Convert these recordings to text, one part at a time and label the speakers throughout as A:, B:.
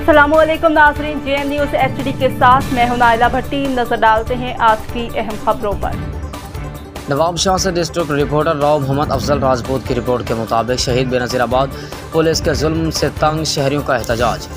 A: अस्सलामुअलैकुम नाज़रीन, JN news HD के साथ मैं हूं नाइला भट्टी। नजर डालते हैं आज की अहम खबरों पर।
B: नवाबशाह से डिस्ट्रिक्ट रिपोर्टर राव मोहम्मद अफजल राजपूत की रिपोर्ट के मुताबिक शहीद बेनज़ीराबाद पुलिस के जुल्म से तंग शहरियों का एहतजाज,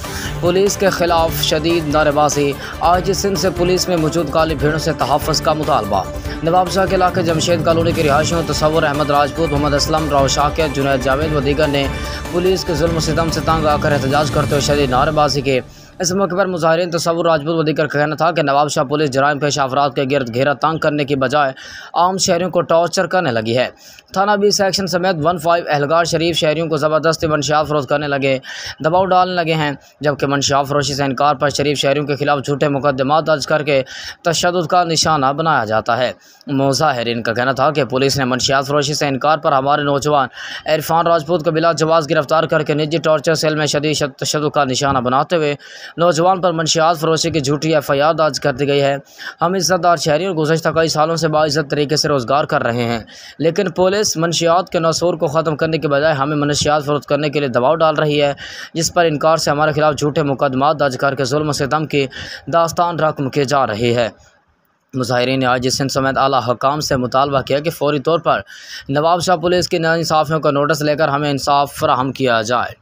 B: पुलिस के खिलाफ शदीद नारेबाजी। आज सिंध से पुलिस में मौजूद काली भीड़ों से तहफ़्फ़ुज़ का मुतालबा। नवाबशाह के इलाके जमशेद कॉलोनी के रिहायशियों तसव्वुर अहमद राजपूत, मोहम्मद असलम, राव शाकिर, जुनैद जावेद व दीगर ने पुलिस के जुल्म सितम से तंग आकर एहतजाज करते हुए शदीद नारेबाजी की। इस मौके पर मुजाहिरीन तसव्वुर राजपूत व दीगर का कहना था कि नवाबशाह पुलिस जराइम पेश अफराद के गिरद घेरा तंग करने की बजाय आम शहरियों को टॉर्चर करने लगी है। थाना बी सेक्शन समेत 15 एहलगार शरीफ शहरियों को ज़बरदस्ती मंशियात फरोख्त करने लगे, दबाव डालने लगे हैं, जबकि मंशियात फरोशी से इनकार पर शरीफ शहरियों के खिलाफ झूठे मुकदमा दर्ज करके तशद्दुद का निशाना बनाया जाता है। मुजाहिरीन का कहना था कि पुलिस ने मंशियात फरोशी से इनकार पर हमारे नौजवान इरफान राजपूत को बिला जवाज़ गिरफ्तार करके निजी टॉर्चर सेल में शदीद तशद्दुद का निशाना बनाते हुए नौजवान पर मंशियात फरोशी की झूठी FIR दर्ज कर दी गई है। हम इज़्ज़तदार शहरी और गुज़श्ता कई सालों से बाइज़्ज़त तरीके से रोज़गार कर रहे हैं, लेकिन पुलिस मंशियात के नसूर को ख़त्म करने के बजाय हमें मंशियात फरोख्त करने के लिए दबाव डाल रही है, जिस पर इनकार से हमारे खिलाफ झूठे मुकदमा दर्ज करके जुल्म सितम की दास्तान रकम की जा रही है। मुजाहिरीन ने आज सिंध समेत आला हकाम से मुतालबा किया कि फौरी तौर पर नवाबशाह पुलिस की नाइंसाफ़ियों का नोटिस लेकर हमें इंसाफ फराहम किया जाए।